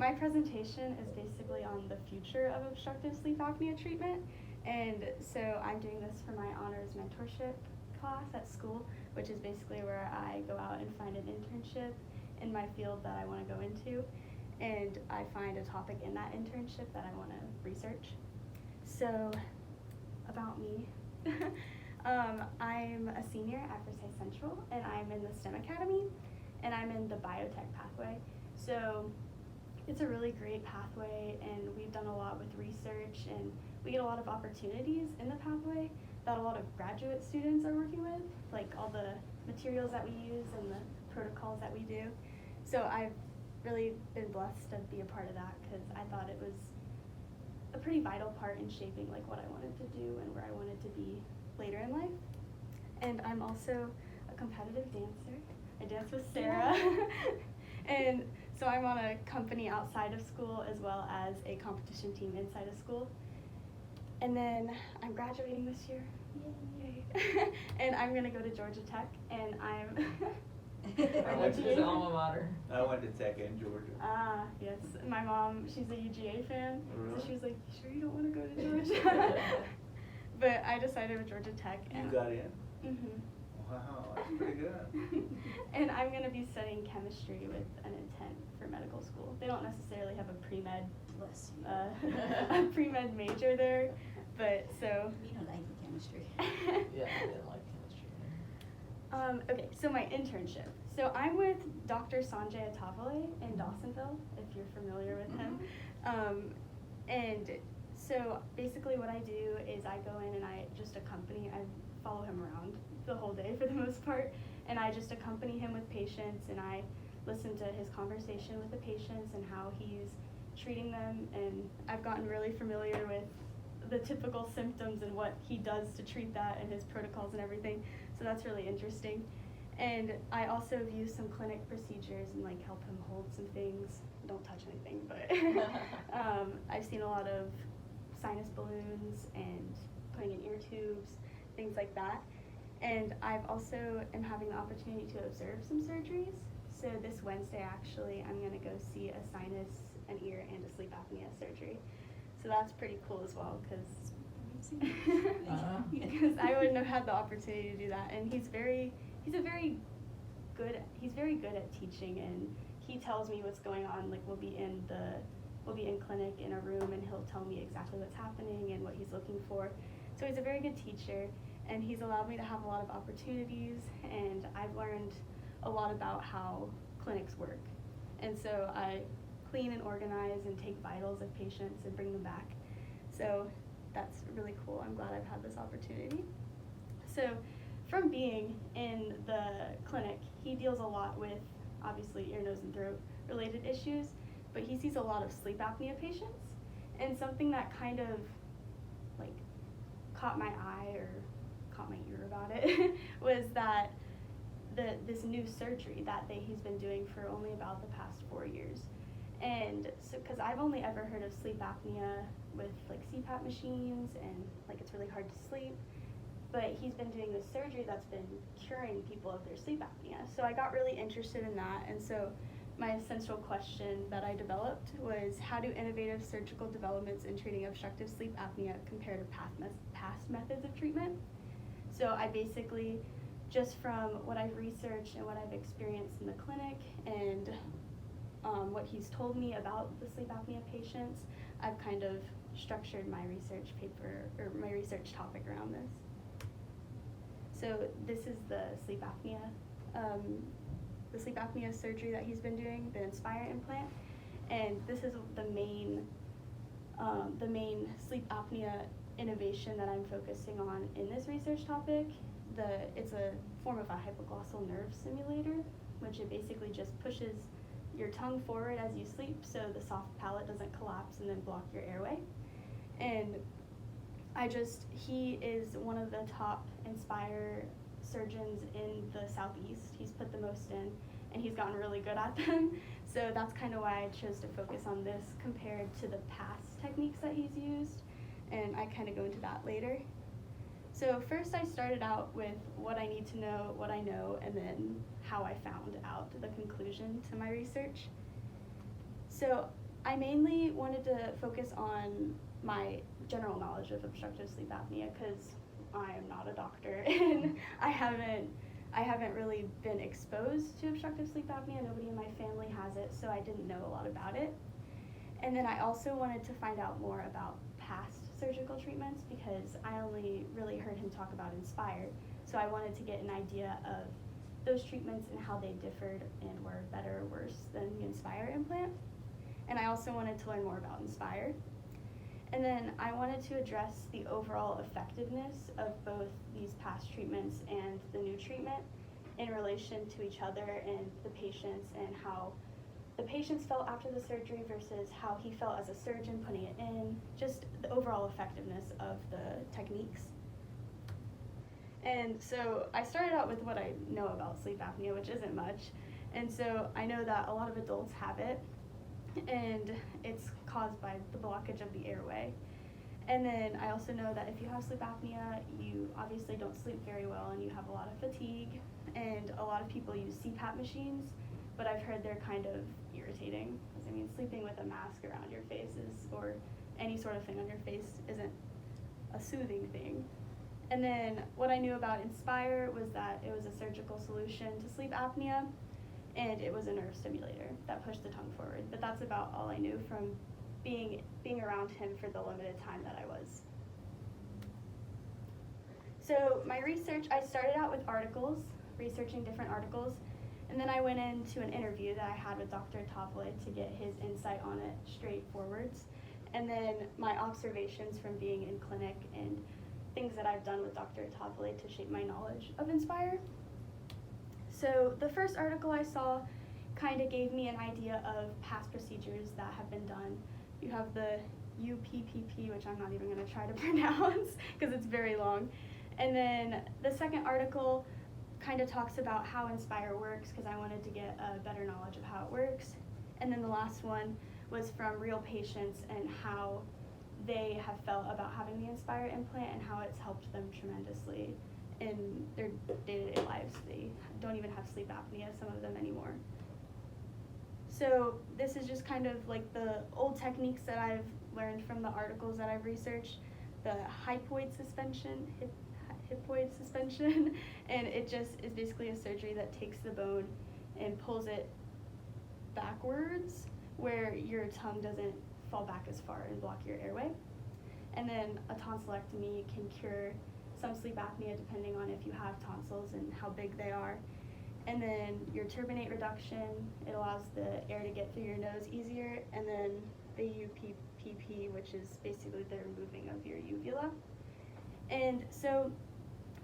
my presentation is basically on the future of obstructive sleep apnea treatment. And so I'm doing this for my honors mentorship class at school, which is basically where I go out and find an internship in my field that I want to go into. And I find a topic in that internship that I want to research. So, about me. I'm a senior at Versailles Central, and I'm in the STEM Academy, and I'm in the biotech pathway. So it's a really great pathway, and we've done a lot with research, and we get a lot of opportunities in the pathway that a lot of graduate students are working with, like all the materials that we use and the protocols that we do. So I've really been blessed to be a part of that, because I thought it was a pretty vital part in shaping like what I wanted to do and where I wanted to be later in life. And I'm also a competitive dancer. I dance with Sarah. And so I'm on a company outside of school as well as a competition team inside of school. And then I'm graduating this year. Yay. And I'm gonna go to Georgia Tech, and I'm I went to his alma mater. I went to Tech in Georgia. Ah, yes. My mom, she's a UGA fan, Really? so she was like, "You sure you don't want to go to Georgia?" But I decided with Georgia Tech. And You got in? Mhm. Wow, that's pretty good. And I'm going to be studying chemistry with an intent for medical school. They don't necessarily have a pre-med, Bless you. a pre-med major there, but so. We don't like chemistry. Yeah, I didn't like chemistry. Okay, so my internship. So I'm with Dr. Sanjay Atavale in Dawsonville, if you're familiar with him. And so basically what I do is I go in and I just accompany, I follow him around the whole day for the most part, and I just accompany him with patients, and I listen to his conversation with the patients and how he's treating them, and I've gotten really familiar with the typical symptoms and what he does to treat that and his protocols and everything, so that's really interesting. And I also view some clinic procedures and like help him hold some things. Don't touch anything, but I've seen a lot of sinus balloons and putting in ear tubes, things like that. And I've also am having the opportunity to observe some surgeries. So this Wednesday, actually, I'm gonna go see a sinus, an ear, and a sleep apnea surgery. So that's pretty cool as well, because I wouldn't have had the opportunity to do that. And he's very good at teaching, and he tells me what's going on. Like we'll be in clinic in a room, and he'll tell me exactly what's happening and what he's looking for. So he's a very good teacher, and he's allowed me to have a lot of opportunities, and I've learned a lot about how clinics work. And so I clean and organize and take vitals of patients and bring them back. So that's really cool. I'm glad I've had this opportunity. So from being in the clinic, he deals a lot with, obviously, ear, nose, and throat related issues, but he sees a lot of sleep apnea patients. And something that kind of like caught my eye or caught my ear about it was that this new surgery that he's been doing for only about the past 4 years. And so, because I've only ever heard of sleep apnea with like CPAP machines, and like it's really hard to sleep, but he's been doing this surgery that's been curing people of their sleep apnea. So I got really interested in that, and so my essential question that I developed was, how do innovative surgical developments in treating obstructive sleep apnea compare to past methods of treatment? So I basically, just from what I've researched and what I've experienced in the clinic and what he's told me about the sleep apnea patients, I've kind of structured my research paper or my research topic around this. So this is the sleep apnea surgery that he's been doing, the Inspire implant, and this is the main sleep apnea innovation that I'm focusing on in this research topic. It's a form of a hypoglossal nerve simulator, which it basically just pushes your tongue forward as you sleep so the soft palate doesn't collapse and then block your airway. And he is one of the top Inspire surgeons in the Southeast. He's put the most in, and he's gotten really good at them. So that's kind of why I chose to focus on this compared to the past techniques that he's used, and I kind of go into that later. So first I started out with what I need to know, what I know, and then how I found out the conclusion to my research. So I mainly wanted to focus on my general knowledge of obstructive sleep apnea because I am not a doctor and I haven't really been exposed to obstructive sleep apnea. Nobody in my family has it, so I didn't know a lot about it. And then I also wanted to find out more about past surgical treatments because I only really heard him talk about Inspire. So I wanted to get an idea of those treatments and how they differed and were better or worse than the Inspire implant. And I also wanted to learn more about Inspire. And then I wanted to address the overall effectiveness of both these past treatments and the new treatment in relation to each other and the patients, and how the patients felt after the surgery versus how he felt as a surgeon putting it in, just the overall effectiveness of the techniques. And so I started out with what I know about sleep apnea, which isn't much. And so I know that a lot of adults have it, and it's caused by the blockage of the airway. And then I also know that if you have sleep apnea, you obviously don't sleep very well and you have a lot of fatigue, and a lot of people use CPAP machines, but I've heard they're kind of irritating. Because, I mean, sleeping with a mask around your face or any sort of thing on your face isn't a soothing thing. And then what I knew about Inspire was that it was a surgical solution to sleep apnea, and it was a nerve stimulator that pushed the tongue forward. But that's about all I knew from being around him for the limited time that I was. So my research, I started out with articles, researching different articles, and then I went into an interview that I had with Dr. Toffoli to get his insight on it straightforwards. And then my observations from being in clinic and things that I've done with Dr. Toffoli to shape my knowledge of Inspire. So the first article I saw kind of gave me an idea of past procedures that have been done. You have the UPPP, which I'm not even going to try to pronounce because it's very long. And then the second article kind of talks about how Inspire works because I wanted to get a better knowledge of how it works. And then the last one was from real patients and how they have felt about having the Inspire implant and how it's helped them tremendously in their day-to-day lives. They don't even have sleep apnea, some of them, anymore. So this is just kind of like the old techniques that I've learned from the articles that I've researched, the hypoid suspension, and it just is basically a surgery that takes the bone and pulls it backwards where your tongue doesn't fall back as far and block your airway. And then a tonsillectomy can cure some sleep apnea depending on if you have tonsils and how big they are. And then your turbinate reduction, it allows the air to get through your nose easier. And then the UPPP, which is basically the removing of your uvula. And so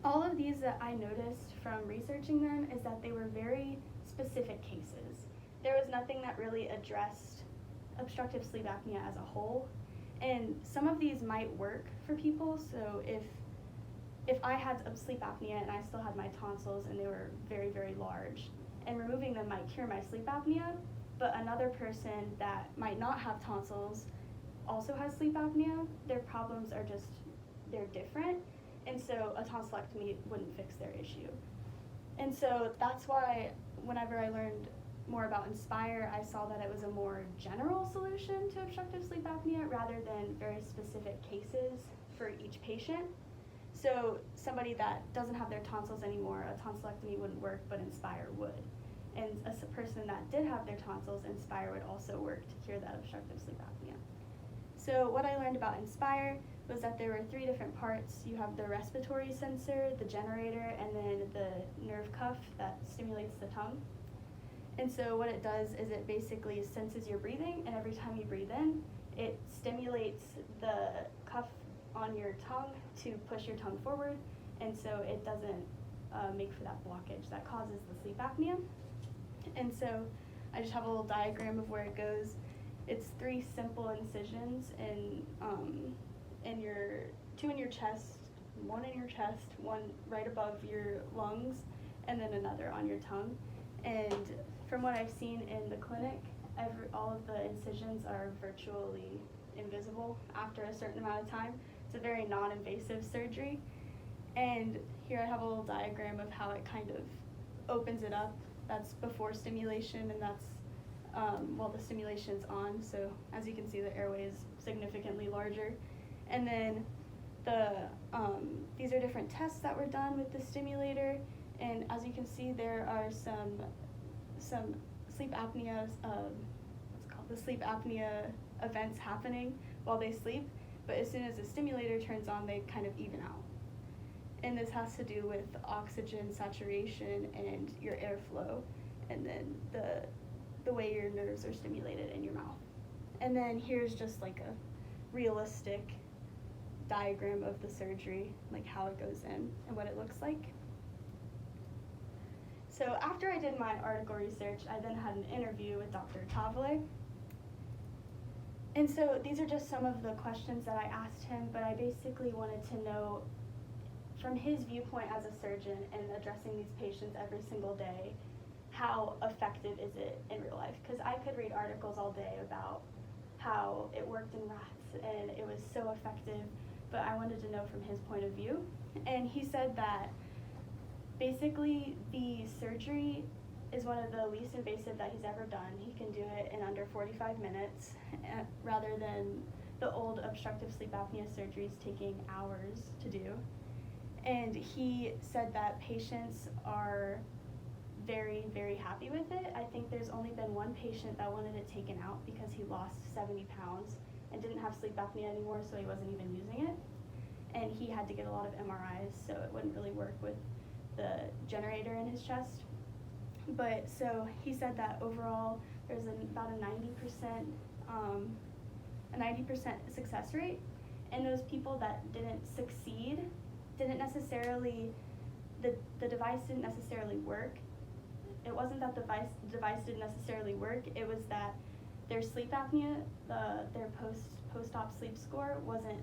all of these that I noticed from researching them is that they were very specific cases. There was nothing that really addressed obstructive sleep apnea as a whole. And some of these might work for people. So if I had sleep apnea and I still had my tonsils and they were very, very large, and removing them might cure my sleep apnea, but another person that might not have tonsils also has sleep apnea, their problems are just, they're different, and so a tonsillectomy wouldn't fix their issue. And so that's why whenever I learned more about Inspire, I saw that it was a more general solution to obstructive sleep apnea rather than very specific cases for each patient. So somebody that doesn't have their tonsils anymore, a tonsillectomy wouldn't work, but Inspire would. And a person that did have their tonsils, Inspire would also work to cure that obstructive sleep apnea. So what I learned about Inspire was that there were 3 different parts. You have the respiratory sensor, the generator, and then the nerve cuff that stimulates the tongue. And so what it does is it basically senses your breathing, and every time you breathe in, it stimulates the cuff on your tongue to push your tongue forward, and so it doesn't make for that blockage that causes the sleep apnea. And so I just have a little diagram of where it goes. It's 3 simple incisions in your 2 in your chest, 1 in your chest, 1 right above your lungs, and then another on your tongue. And from what I've seen in the clinic, all of the incisions are virtually invisible after a certain amount of time. It's a very non-invasive surgery. And here I have a little diagram of how it kind of opens it up. That's before stimulation, and that's while the stimulation's on. So as you can see, the airway is significantly larger. And then these are different tests that were done with the stimulator. And as you can see, there are some sleep apnea, the sleep apnea events happening while they sleep. But as soon as the stimulator turns on, they kind of even out. And this has to do with oxygen saturation and your airflow, and then the way your nerves are stimulated in your mouth. And then here's just like a realistic diagram of the surgery, like how it goes in and what it looks like. So after I did my article research, I then had an interview with Dr. Tavale. And so these are just some of the questions that I asked him, but I basically wanted to know, from his viewpoint as a surgeon and addressing these patients every single day, how effective is it in real life? Because I could read articles all day about how it worked in rats and it was so effective, but I wanted to know from his point of view. And he said that basically the surgery is one of the least invasive that he's ever done. He can do it in under 45 minutes rather than the old obstructive sleep apnea surgeries taking hours to do. And he said that patients are very, very happy with it. I think there's only been one patient that wanted it taken out because he lost 70 pounds and didn't have sleep apnea anymore, so he wasn't even using it. And he had to get a lot of MRIs, so it wouldn't really work with the generator in his chest. But so he said that overall there's about a 90% success rate, and those people that didn't succeed didn't necessarily, the device didn't necessarily work. It wasn't that the device didn't necessarily work, it was that their sleep apnea, their post-op sleep score wasn't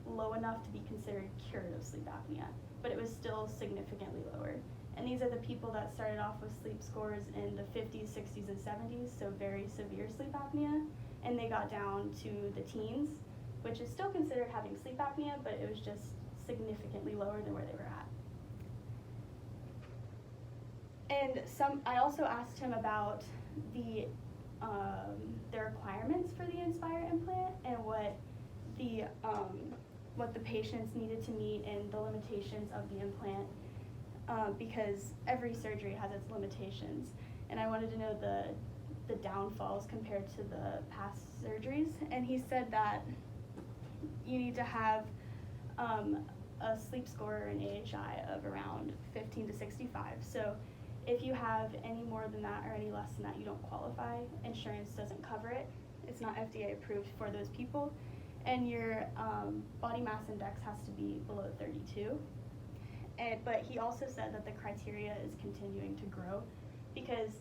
low enough to be considered cured of sleep apnea, but it was still significantly lower. And these are the people that started off with sleep scores in the 50s, 60s, and 70s, so very severe sleep apnea, and they got down to the teens, which is still considered having sleep apnea, but it was just significantly lower than where they were at. And I also asked him about the requirements for the Inspire implant and what the patients needed to meet and the limitations of the implant, because every surgery has its limitations. And I wanted to know the downfalls compared to the past surgeries. And he said that you need to have a sleep score or an AHI of around 15 to 65. So if you have any more than that or any less than that, you don't qualify. Insurance doesn't cover it. It's not FDA approved for those people. And your body mass index has to be below 32. But he also said that the criteria is continuing to grow, because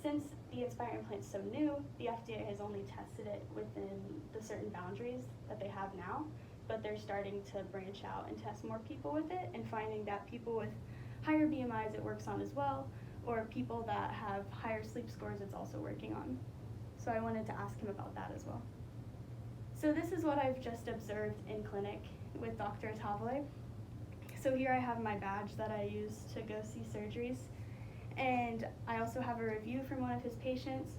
since the Inspire implant is so new, the FDA has only tested it within the certain boundaries that they have now, but they're starting to branch out and test more people with it, and finding that people with higher BMIs it works on as well, or people that have higher sleep scores it's also working on. So I wanted to ask him about that as well. So this is what I've just observed in clinic with Dr. Tavale. So here I have my badge that I use to go see surgeries, and I also have a review from one of his patients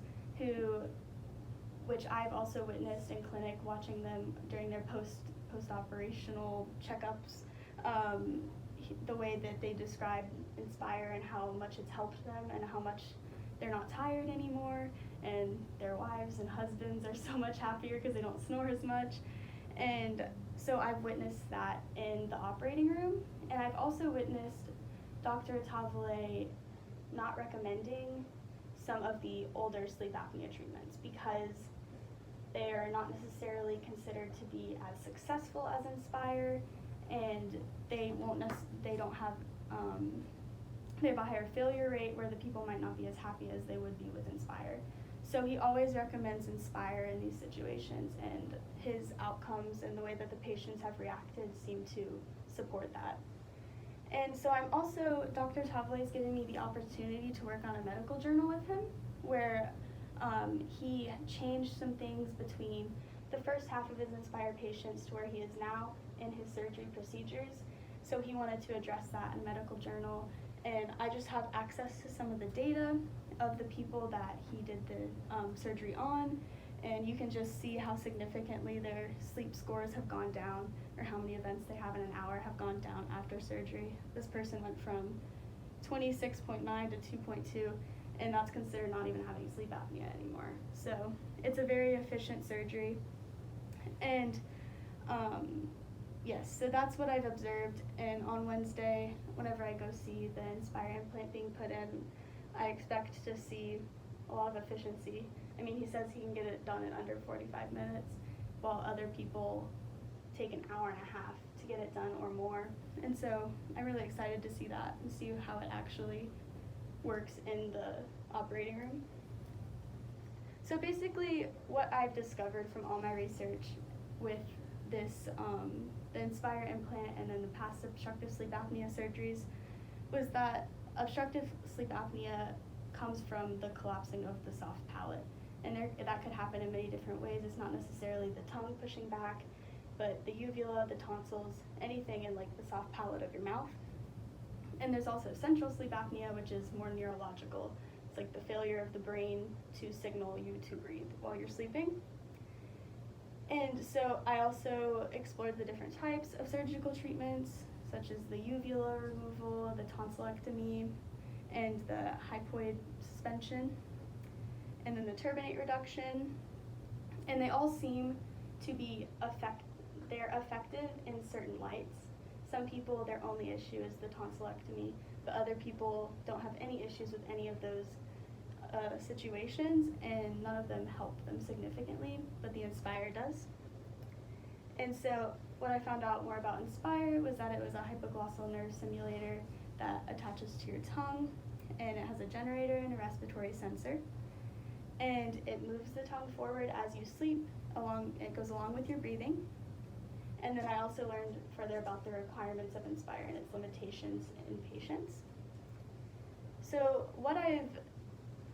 which I've also witnessed in clinic, watching them during their post-operational checkups, the way that they describe Inspire and how much it's helped them and how much they're not tired anymore, and their wives and husbands are so much happier because they don't snore as much. And so I've witnessed that in the operating room, and I've also witnessed Dr. Tavale not recommending some of the older sleep apnea treatments because they are not necessarily considered to be as successful as Inspire, and they have a higher failure rate where the people might not be as happy as they would be with Inspire. So he always recommends Inspire in these situations, and his outcomes and the way that the patients have reacted seem to support that. And so Dr. Tavale is giving me the opportunity to work on a medical journal with him, where he changed some things between the first half of his Inspire patients to where he is now in his surgery procedures. So he wanted to address that in medical journal, and I just have access to some of the data of the people that he did the surgery on, and you can just see how significantly their sleep scores have gone down, or how many events they have in an hour have gone down after surgery. This person went from 26.9 to 2.2, and that's considered not even having sleep apnea anymore. So it's a very efficient surgery. And yes, so that's what I've observed. And on Wednesday, whenever I go see the Inspire implant being put in, I expect to see a lot of efficiency. I mean, he says he can get it done in under 45 minutes, while other people take an hour and a half to get it done or more. And so I'm really excited to see that and see how it actually works in the operating room. So basically, what I've discovered from all my research with this, the Inspire implant and then the past obstructive sleep apnea surgeries, was that obstructive sleep apnea comes from the collapsing of the soft palate. And that could happen in many different ways. It's not necessarily the tongue pushing back, but the uvula, the tonsils, anything in like the soft palate of your mouth. And there's also central sleep apnea, which is more neurological. It's like the failure of the brain to signal you to breathe while you're sleeping. And so I also explored the different types of surgical treatments, such as the uvula removal, the tonsillectomy, and the hypoid suspension, and then the turbinate reduction. And they all seem to be they're effective in certain lights. Some people, their only issue is the tonsillectomy, but other people don't have any issues with any of those situations, and none of them help them significantly, but the Inspire does. And so what I found out more about Inspire was that it was a hypoglossal nerve simulator that attaches to your tongue, and it has a generator and a respiratory sensor, and it moves the tongue forward as you sleep. It goes along with your breathing. And then I also learned further about the requirements of Inspire and its limitations in patients. So what I've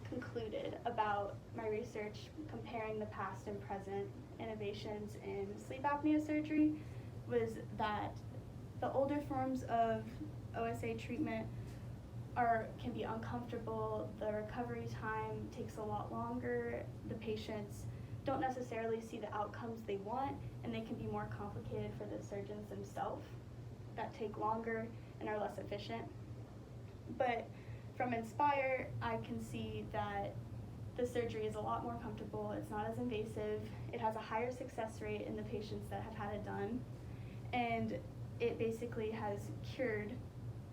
concluded about my research comparing the past and present innovations in sleep apnea surgery was that the older forms of OSA treatment can be uncomfortable, the recovery time takes a lot longer, the patients don't necessarily see the outcomes they want, and they can be more complicated for the surgeons themselves that take longer and are less efficient. But from Inspire, I can see that the surgery is a lot more comfortable, it's not as invasive, it has a higher success rate in the patients that have had it done, and it basically has cured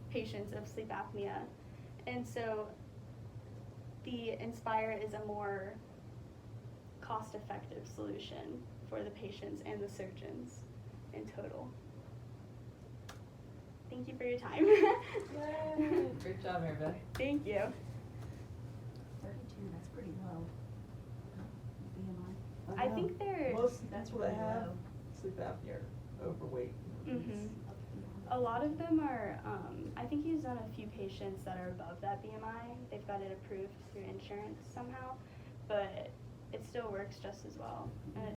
patients of sleep apnea. And so the Inspire is a more cost-effective solution for the patients and the surgeons in total. Thank you for your time. Yay! Great job, Marybeth. Thank you. 32, that's pretty low. BMI. I think they're Most That's people that really have low. sleep apnea are overweight. Mhm. A lot of them are, I think he's done a few patients that are above that BMI. They've got it approved through insurance somehow, but it still works just as well. And